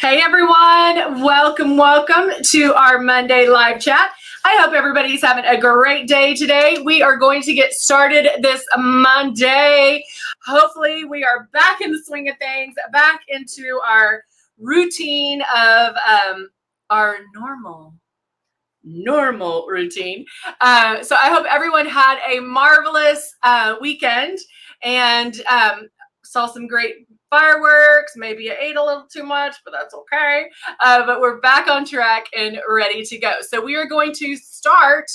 Hey everyone, welcome to our Monday live chat. I hope everybody's having a great day today. We are going to get started this Monday. Hopefully we are back in the swing of things, back into our routine of our normal routine. So I hope everyone had a marvelous weekend and saw some great fireworks. Maybe I ate a little too much, but that's okay. But we're back on track and ready to go. So we are going to start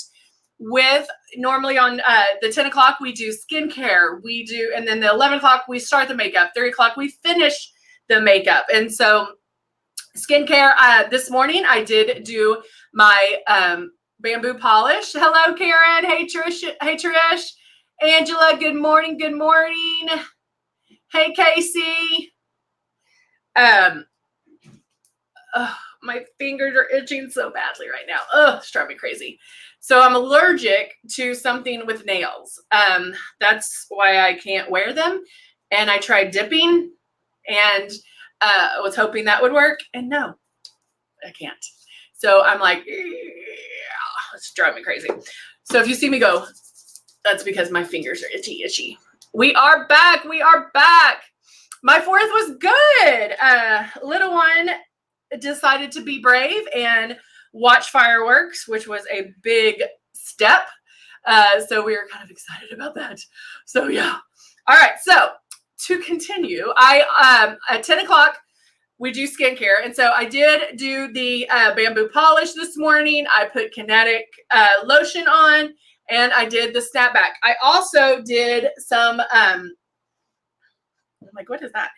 with, normally on the 10 o'clock, we do skincare. And then the 11 o'clock, we start the makeup. 3 o'clock, we finish the makeup. And so skincare, this morning, I did do my bamboo polish. Hello, Karen. Hey, Trish. Angela, good morning. Hey, Casey. My fingers are itching so badly right now. It's driving me crazy. So I'm allergic to something with nails. That's why I can't wear them. And I tried dipping and was hoping that would work. And no, I can't. So I'm like, it's driving me crazy. So if you see me go, that's because my fingers are itchy. We are back. My 4th was good. Little one decided to be brave and watch fireworks, which was a big step. So we were kind of excited about that. So yeah. All right. So to continue, at 10 o'clock, we do skincare. And so I did do the bamboo polish this morning. I put kinetic lotion on. And I did the snapback. I also did some, I'm like, what is that?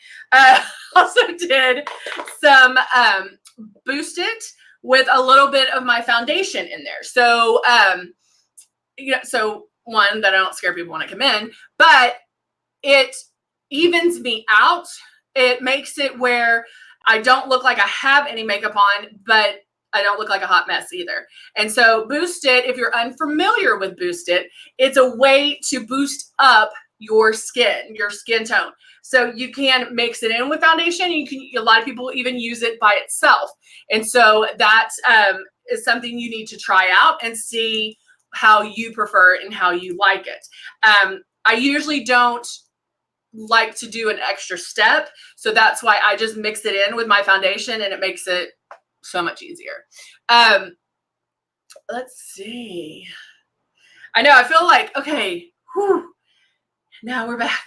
Also did some Boost It with a little bit of my foundation in there. So, so one, that I don't scare people when I come in, but it evens me out. It makes it where I don't look like I have any makeup on, but I don't look like a hot mess either. And so Boost It, if you're unfamiliar with Boost It, it's a way to boost up your skin tone. So you can mix it in with foundation. A lot of people even use it by itself. And so that is something you need to try out and see how you prefer and how you like it. I usually don't like to do an extra step. So that's why I just mix it in with my foundation and it makes it so much easier. Let's see. I know, I feel like, okay, now we're back.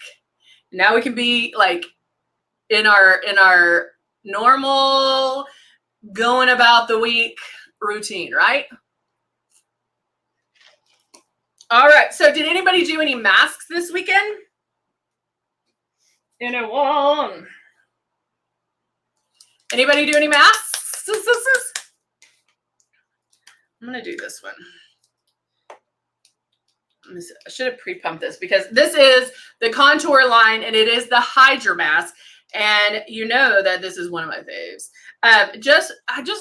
Now we can be like in our normal going about the week routine, right? All right. So did anybody do any masks this weekend? Anyone? Anybody do any masks? I'm going to do this one. I should have pre-pumped this because this is the contour line and it is the Hydra mask. And you know that this is one of my faves. I just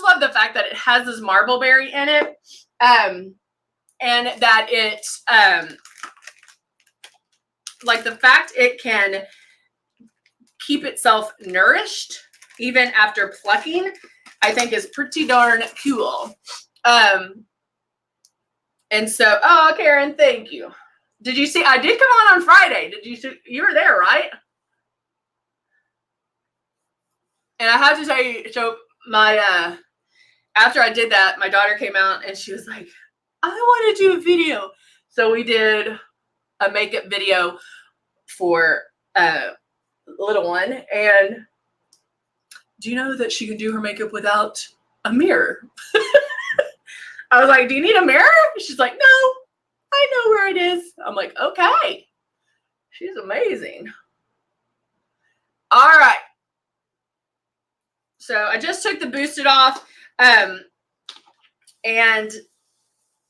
love the fact that it has this marble berry in it. And that it, like the fact it can keep itself nourished even after plucking, I think is pretty darn cool. And so, oh, Karen, thank you. Did you see, I did come on Friday. Did you see, you were there, right? And I have to tell you, so my, after I did that, my daughter came out and she was like, I want to do a video. So we did a makeup video for little one. And do you know that she can do her makeup without a mirror? I was like, do you need a mirror? She's like, no, I know where it is. I'm like, okay. She's amazing. All right. So I just took the Boost It off. And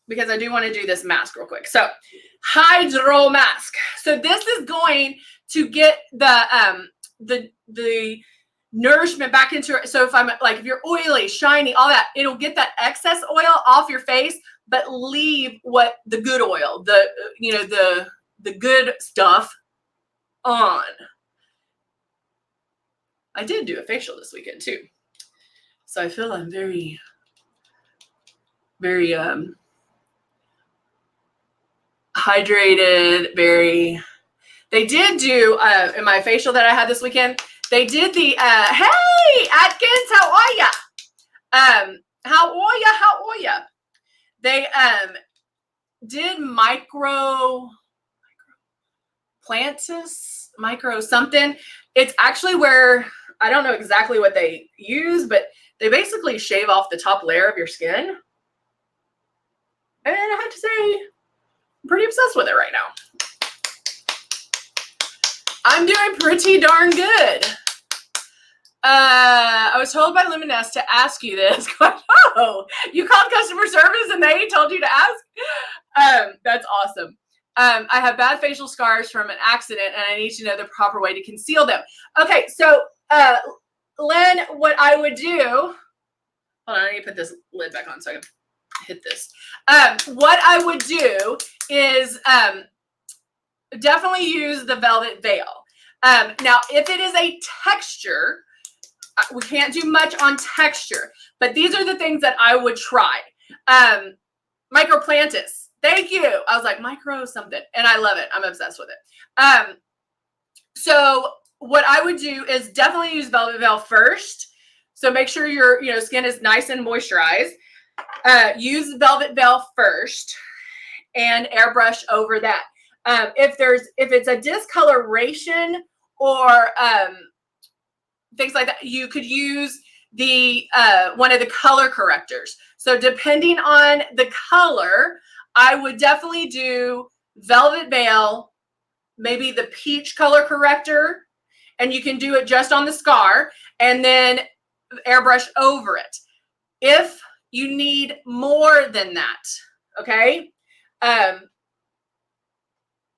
because I do want to do this mask real quick. So Hydro mask. So this is going to get the nourishment back into it. So if I'm like, if you're oily, shiny, all that, it'll get that excess oil off your face, but leave what the good oil, the good stuff on. I did do a facial this weekend too. So I feel I'm very, very hydrated, very. They did do in my facial that I had this weekend. They did the hey Atkins, how are ya? How are ya? How are ya? They did micro plantis, micro something. It's actually where I don't know exactly what they use, but they basically shave off the top layer of your skin. And I have to say, I'm pretty obsessed with it right now. I'm doing pretty darn good. I was told by Luminess to ask you this. Oh, you called customer service and they told you to ask? That's awesome. I have bad facial scars from an accident and I need to know the proper way to conceal them. Okay, so Len, what I would do, hold on, I need to put this lid back on so I can hit this. What I would do is definitely use the Velvet Veil. Now, if it is a texture, we can't do much on texture, but these are the things that I would try. Microplantis. Thank you. I was like, micro something, and I love it. I'm obsessed with it. So what I would do is definitely use Velvet Veil first. So make sure your skin is nice and moisturized. Use Velvet Veil first and airbrush over that. If it's a discoloration or things like that, you could use the one of the color correctors. So depending on the color, I would definitely do Velvet Veil, maybe the peach color corrector, and you can do it just on the scar and then airbrush over it. If you need more than that, okay? Oh,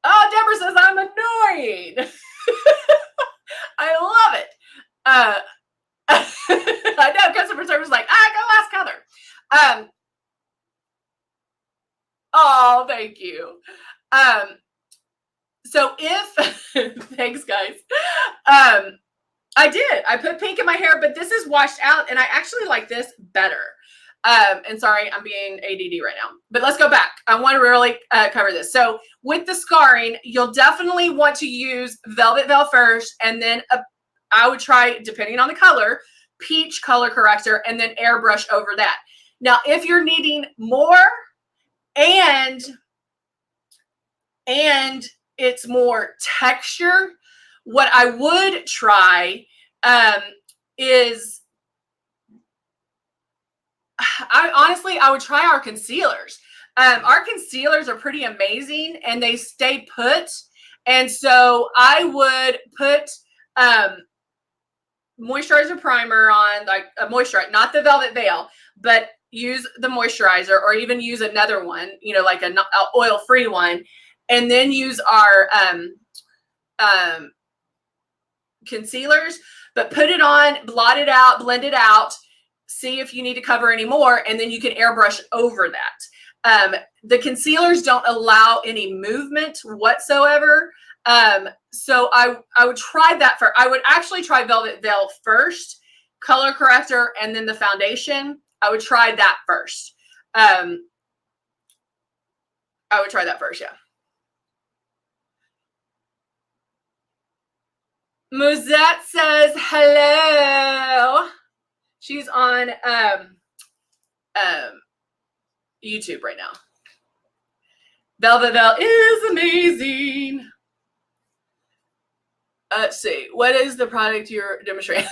Deborah says I'm annoying. I love it. I know customer service is like, go ask Heather. Oh, thank you. So if thanks guys. I put pink in my hair, but this is washed out and I actually like this better. And sorry, I'm being ADD right now, but let's go back. I want to really cover this. So with the scarring, you'll definitely want to use Velvet Veil first, and then I would try, depending on the color, peach color corrector, and then airbrush over that. Now, if you're needing more and it's more texture, what I would try is, I would try our concealers. Our concealers are pretty amazing and they stay put. And so I would put moisturizer primer on, like a moisturizer, not the Velvet Veil, but use the moisturizer, or even use another one, like an oil-free one, and then use our concealers, but put it on, blot it out, blend it out, see if you need to cover any more, and then you can airbrush over that. The concealers don't allow any movement whatsoever. So I would try that first. I would actually try Velvet Veil first, color corrector, and then the foundation. I would try that first. I would try that first, yeah. Muzette says hello. She's on YouTube right now. Velvet Veil is amazing. Let's see. What is the product you're demonstrating?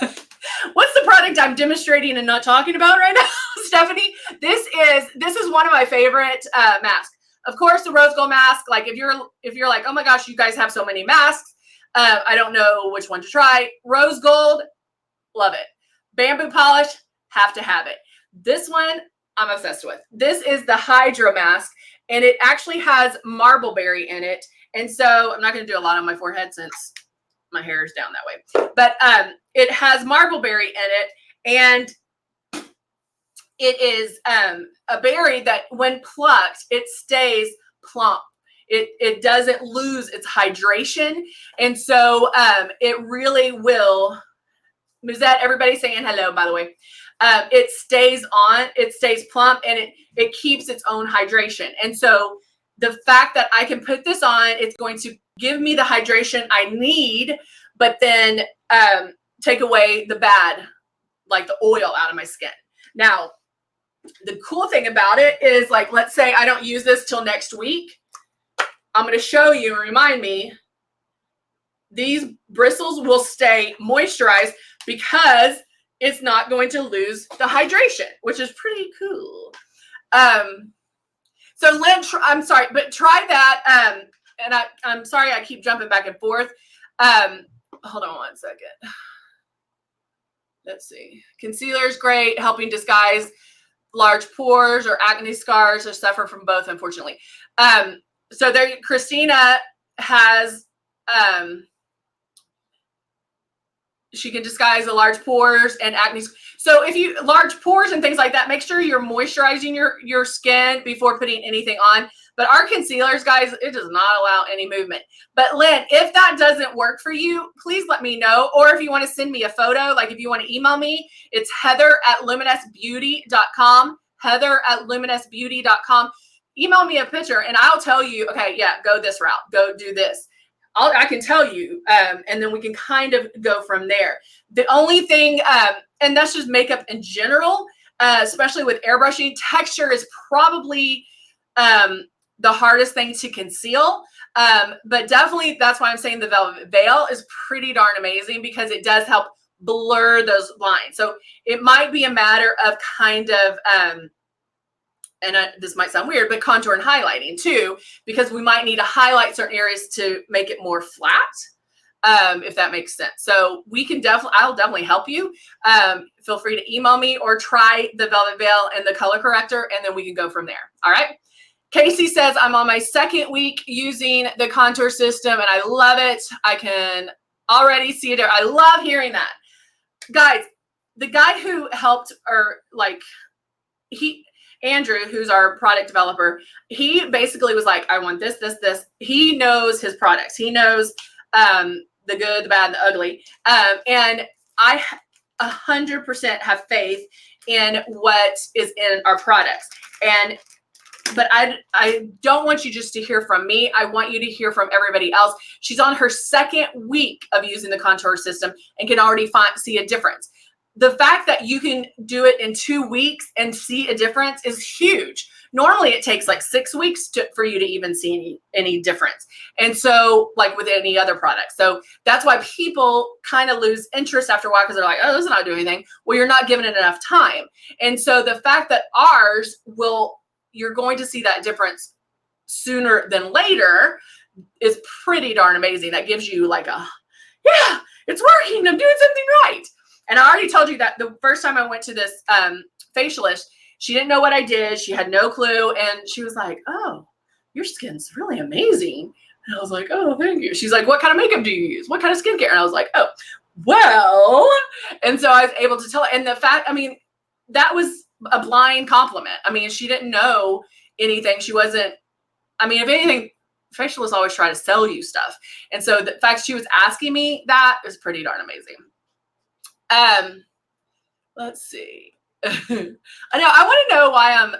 What's the product I'm demonstrating and not talking about right now, Stephanie? This is one of my favorite masks. Of course, the rose gold mask. Like if you're like, oh my gosh, you guys have so many masks. I don't know which one to try. Rose gold, love it. Bamboo polish, have to have it. This one, I'm obsessed with. This is the Hydro mask, and it actually has marbleberry in it. And so I'm not going to do a lot on my forehead since my hair is down that way. But it has marbleberry in it, and it is a berry that when plucked, it stays plump. It doesn't lose its hydration. And so it really will Musette, everybody saying hello, by the way. It stays on, it stays plump, and it keeps its own hydration. And so the fact that I can put this on, it's going to give me the hydration I need, but then take away the bad, like the oil out of my skin. Now, the cool thing about it is, like, let's say I don't use this till next week. I'm going to show you and remind me, these bristles will stay moisturized because it's not going to lose the hydration, which is pretty cool. So Lynn, I'm sorry, but try that. And I'm sorry I keep jumping back and forth. Hold on one second. Let's see. Concealer is great, helping disguise large pores or acne scars, or suffer from both, unfortunately. So there, Christina has, she can disguise the large pores and acne. So if you, large pores and things like that, make sure you're moisturizing your skin before putting anything on. But our concealers, guys, it does not allow any movement. But Lynn, if that doesn't work for you, please let me know. Or if you want to send me a photo, like if you want to email me, it's heather@luminessbeauty.com, heather@luminessbeauty.com. Email me a picture and I'll tell you, okay, yeah, go this route, go do this. I can tell you, and then we can kind of go from there. The only thing, and that's just makeup in general, especially with airbrushing, texture is probably the hardest thing to conceal. But definitely, that's why I'm saying the Velvet Veil is pretty darn amazing, because it does help blur those lines. So it might be a matter of kind of, and this might sound weird, but contour and highlighting too, because we might need to highlight certain areas to make it more flat, if that makes sense. So we can definitely, I'll definitely help you. Feel free to email me or try the Velvet Veil and the color corrector, and then we can go from there. All right. Casey says, I'm on my second week using the contour system and I love it. I can already see it. I love hearing that. Guys, the guy who helped, or like, Andrew, who's our product developer, he basically was like, I want this, this, this. He knows his products. He knows the good, the bad, and the ugly. And I 100% have faith in what is in our products. But I don't want you just to hear from me. I want you to hear from everybody else. She's on her second week of using the contour system and can already see a difference. The fact that you can do it in 2 weeks and see a difference is huge. Normally it takes like 6 weeks for you to even see any difference. And so, like with any other product. So that's why people kind of lose interest after a while, because they're like, oh, this is not doing anything. Well, you're not giving it enough time. And so the fact that ours you're going to see that difference sooner than later is pretty darn amazing. That gives you like yeah, it's working. I'm doing something right. And I already told you that the first time I went to this facialist, she didn't know what I did. She had no clue. And she was like, oh, your skin's really amazing. And I was like, oh, thank you. She's like, what kind of makeup do you use? What kind of skincare? And I was like, oh, well. And so I was able to tell her. And the fact, I mean, that was a blind compliment. I mean, she didn't know anything. She wasn't, I mean, if anything, facialists always try to sell you stuff. And so the fact she was asking me that is pretty darn amazing. Let's see. I know, I want to know why I'm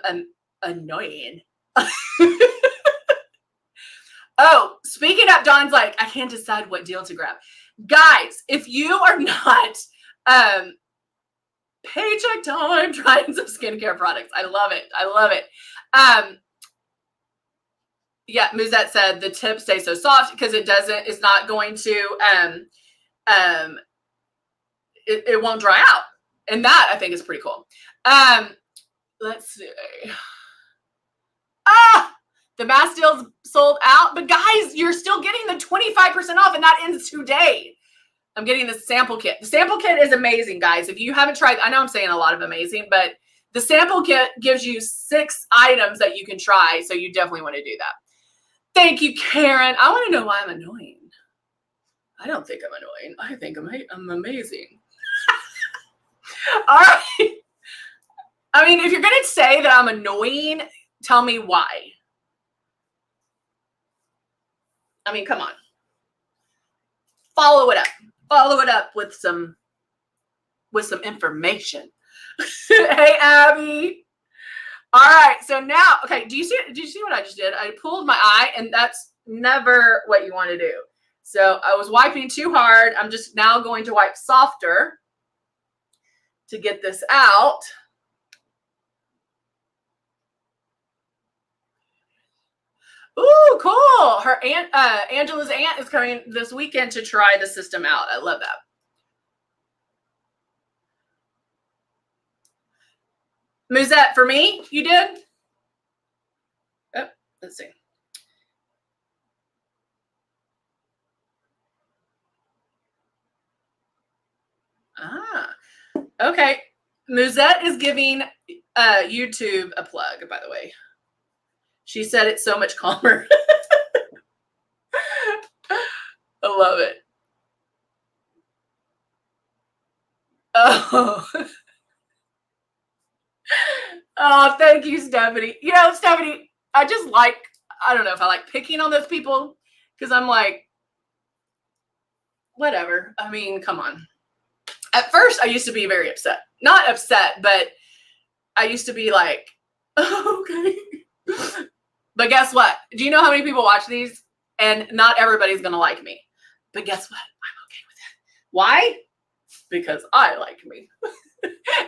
annoying. Oh, speaking up, Dawn's like, I can't decide what deal to grab. Guys, if you are not paycheck time trying some skincare products, I love it. I love it. Yeah, Musette said the tip stays so soft because it's not going to, it won't dry out. And that I think is pretty cool. Let's see. The mass deal's sold out, but guys, you're still getting the 25% off, and that ends today. I'm getting the sample kit. The sample kit is amazing, guys. If you haven't tried, I know I'm saying a lot of amazing, but the sample kit gives you 6 items that you can try, so you definitely want to do that. Thank you, Karen. I want to know why I'm annoying. I don't think I'm annoying. I think I'm amazing. All right. I mean, if you're going to say that I'm annoying, tell me why. I mean, come on. Follow it up. Follow it up with some with some information. Hey, Abby. All right. So now, okay. Did you see what I just did? I pulled my eye, and that's never what you want to do. So I was wiping too hard. I'm just now going to wipe softer to get this out. Ooh, cool. Her aunt, Angela's aunt is coming this weekend to try the system out. I love that. Musette, for me, you did? Oh, let's see. Ah, okay. Musette is giving YouTube a plug, by the way. She said it's so much calmer. I love it. Oh. Oh, thank you, Stephanie. You know, Stephanie, I don't know if I like picking on those people, because I'm like, whatever. I mean, come on. At first, I used to be very upset. Not upset, but I used to be like, oh, okay. But guess what? Do you know how many people watch these? And not everybody's going to like me. But guess what? I'm okay with it. Why? Because I like me.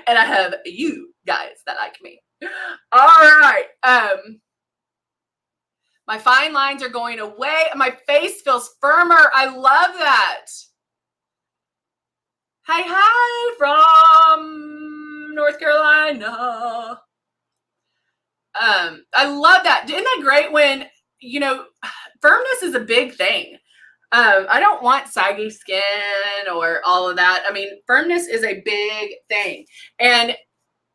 And I have you guys that like me. All right. My fine lines are going away. My face feels firmer. I love that. Hi from North Carolina. I love that. Isn't that great when, you know, firmness is a big thing. I don't want saggy skin or all of that. I mean, firmness is a big thing. And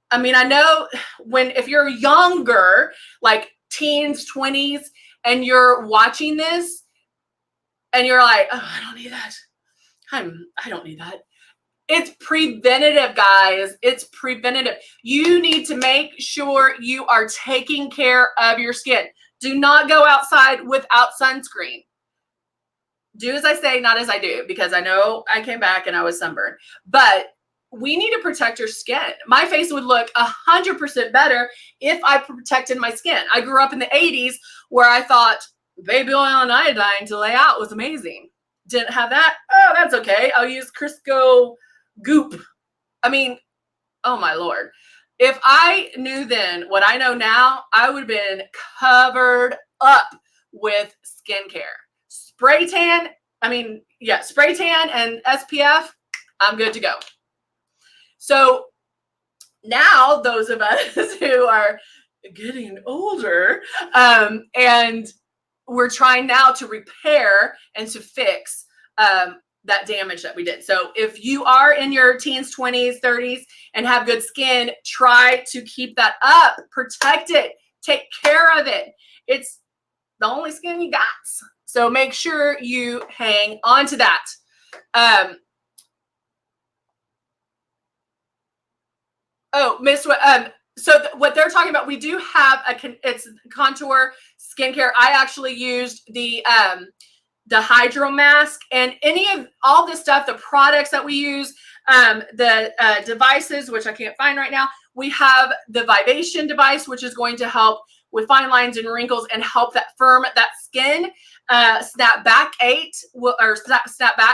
I mean, I know if you're younger, like teens, 20s, and you're watching this and you're like, oh, I don't need that. I don't need that. It's preventative, guys. It's preventative. You need to make sure you are taking care of your skin. Do not go outside without sunscreen. Do as I say, not as I do, because I know I came back and I was sunburned. But we need to protect your skin. My face would look 100% better if I protected my skin. I grew up in the 80s where I thought baby oil and iodine to lay out was amazing. Didn't have that? Oh, that's okay. I'll use Crisco goop. I mean, oh my Lord. If I knew then what I know now, I would have been covered up with skincare. Spray tan and SPF, I'm good to go. So now those of us who are getting older, and we're trying now to repair and to fix that damage that we did. So if you are in your teens, 20s, 30s, and have good skin, try to keep that up, protect it, take care of it. It's the only skin you got. So make sure you hang on to that. What they're talking about, we do have it's contour skincare. I actually used the hydro mask and all this stuff, the products that we use, the devices, which I can't find right now. We have the Vivation device, which is going to help with fine lines and wrinkles and help that firm that skin. Snap Back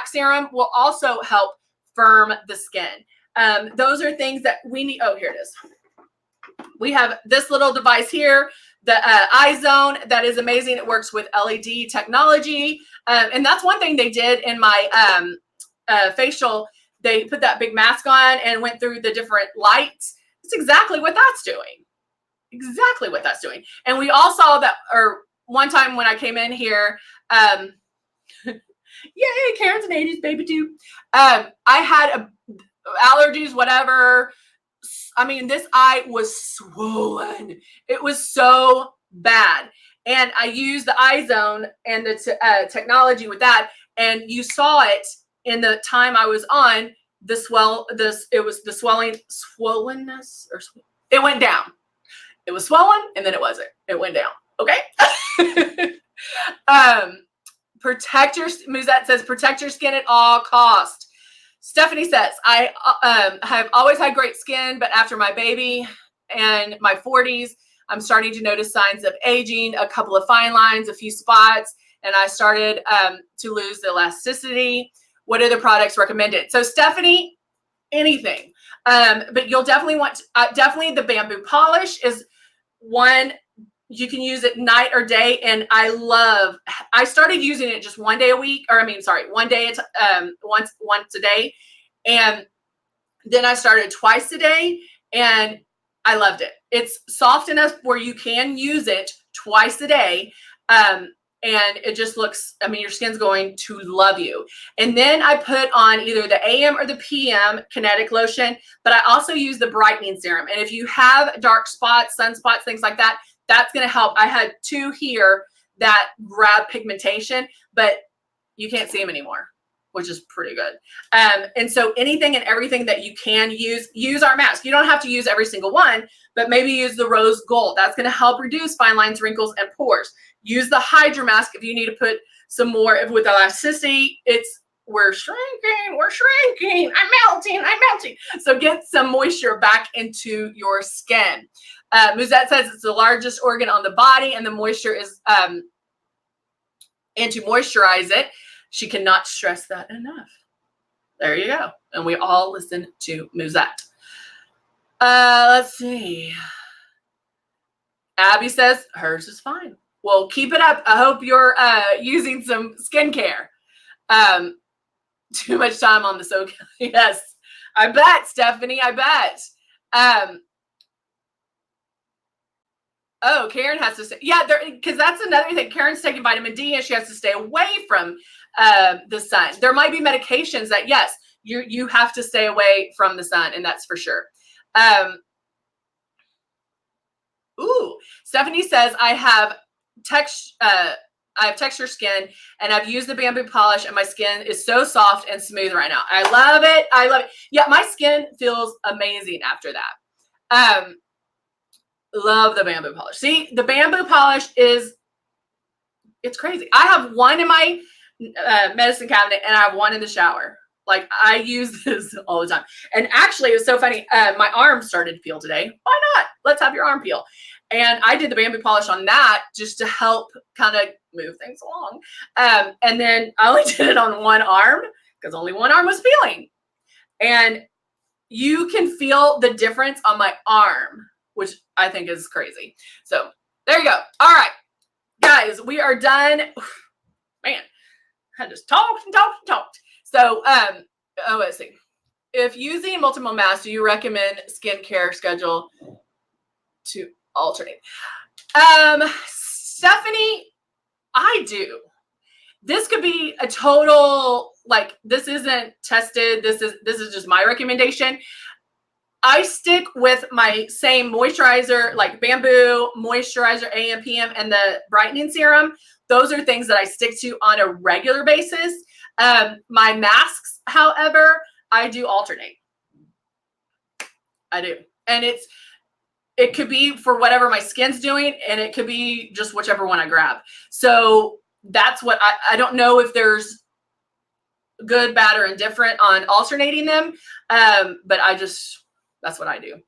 serum will also help firm the skin. Those are things that we need. Oh, here it is. We have this little device here, the iZone, that is amazing. It works with LED technology. And that's one thing they did in my facial. They put that big mask on and went through the different lights. It's exactly what that's doing. Exactly what that's doing. And we all saw that, or one time when I came in here, yay, Karen's an 80s baby too. I had allergies, whatever. I mean, this eye was swollen. It was so bad. And I used the iZone and the technology with that. And you saw it in the time I was on it was the swollenness, or it went down. It was swollen and then it wasn't. It went down. Okay. Musette says, protect your skin at all costs. Stephanie says, I have always had great skin, but after my baby and my 40s, I'm starting to notice signs of aging, a couple of fine lines, a few spots, and I started to lose the elasticity. What are the products recommended? So Stephanie, anything. But you'll definitely want to, definitely the bamboo polish is one. You can use it night or day. And I started using it just one day a week, or one day, once a day. And then I started twice a day and I loved it. It's soft enough where you can use it twice a day. And it just looks, your skin's going to love you. And then I put on either the AM or the PM kinetic lotion, but I also use the brightening serum. And if you have dark spots, sunspots, things like that, that's going to help. I had 2 here that grab pigmentation, but you can't see them anymore, which is pretty good. And so anything and everything that you can use our mask. You don't have to use every single one, but maybe use the rose gold. That's going to help reduce fine lines, wrinkles, and pores. Use the Hydra mask if you need to put some more with elasticity. We're shrinking, I'm melting. So get some moisture back into your skin. Musette says it's the largest organ on the body, and the moisture is, and to moisturize it, she cannot stress that enough. There you go. And we all listen to Musette. Let's see. Abby says hers is fine. Well, keep it up. I hope you're using some skincare. Too much time on the soak. Yes, I bet, Stephanie. I bet. Oh, Karen has to stay. Yeah, because that's another thing. Karen's taking vitamin D and she has to stay away from the sun. There might be medications that, yes, you have to stay away from the sun, and that's for sure. Stephanie says, I have texture skin and I've used the bamboo polish and my skin is so soft and smooth right now. I love it. I love it. Yeah, my skin feels amazing after that. Love the bamboo polish. See, the bamboo polish it's crazy. I have one in my medicine cabinet and I have one in the shower. Like, I use this all the time. And actually, it was so funny. My arm started to peel today. Why not? Let's have your arm peel. And I did the bamboo polish on that just to help kind of move things along. And then I only did it on one arm because only one arm was peeling. And you can feel the difference on my arm, which I think is crazy. So there you go. All right, guys, we are done. Man, I just talked and talked and talked. So, let's see. If using multiple masks, do you recommend skincare schedule to alternate? Stephanie, I do. This could be a total, like, this isn't tested. This is just my recommendation. I stick with my same moisturizer, like bamboo, moisturizer, AM, PM, and the brightening serum. Those are things that I stick to on a regular basis. My masks, however, I do alternate. I do. And it could be for whatever my skin's doing, and it could be just whichever one I grab. So that's what I don't know if there's good, bad, or indifferent on alternating them. But that's what I do.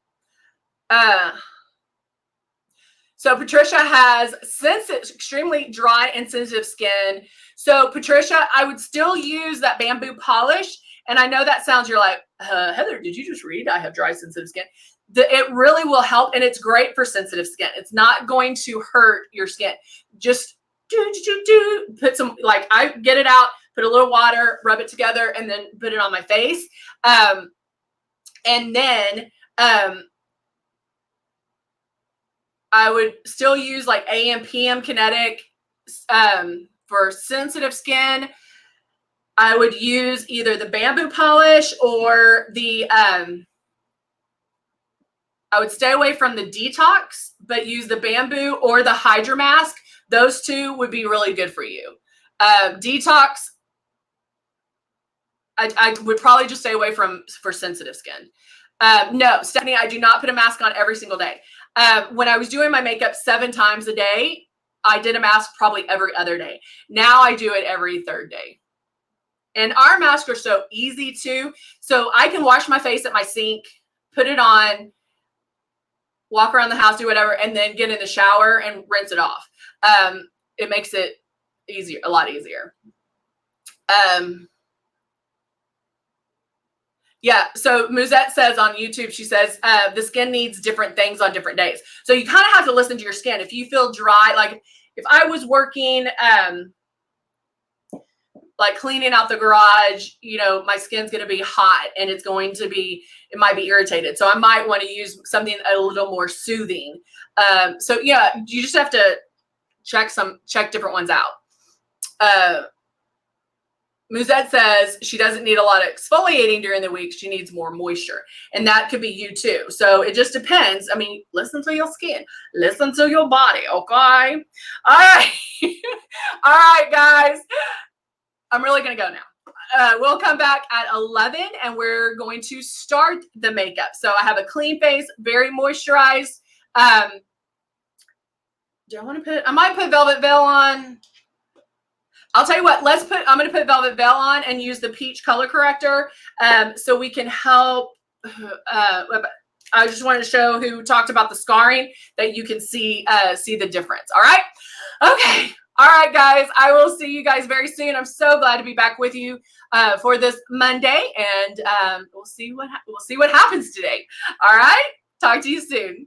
So Patricia has, since it's extremely dry and sensitive skin. So Patricia, I would still use that bamboo polish. And I know that sounds, you're like, Heather, did you just read I have dry, sensitive skin? It really will help. And it's great for sensitive skin. It's not going to hurt your skin. Just put some, like, I get it out, put a little water, rub it together, and then put it on my face. And then I would still use like AM, PM kinetic for sensitive skin. I would use either the bamboo polish or the, I would stay away from the detox, but use the bamboo or the Hydra mask. Those two would be really good for you. Detox, I would probably just stay away from for sensitive skin. No, Stephanie, I do not put a mask on every single day. When I was doing my makeup 7 times a day, I did a mask probably every other day. Now I do it every 3rd day. And our masks are so easy too. So I can wash my face at my sink, put it on, walk around the house, do whatever, and then get in the shower and rinse it off. It makes it easier, a lot easier. Yeah, so Musette says on YouTube, she says, the skin needs different things on different days. So you kind of have to listen to your skin. If you feel dry, like if I was working, like cleaning out the garage, you know, my skin's going to be hot and it's going to be, it might be irritated. So I might want to use something a little more soothing. So yeah, you just have to check different ones out. Musette says she doesn't need a lot of exfoliating during the week. She needs more moisture. And that could be you too. So it just depends. I mean, listen to your skin. Listen to your body, okay? All right. All right, guys. I'm really going to go now. We'll come back at 11 and we're going to start the makeup. So I have a clean face, very moisturized. Do I want to put, I might put Velvet Veil on. I'll tell you what, I'm going to put Velvet Veil on and use the peach color corrector so we can help. I just wanted to show who talked about the scarring that you can see the difference. All right. Okay. All right, guys. I will see you guys very soon. I'm so glad to be back with you for this Monday, and we'll see what happens today. All right. Talk to you soon.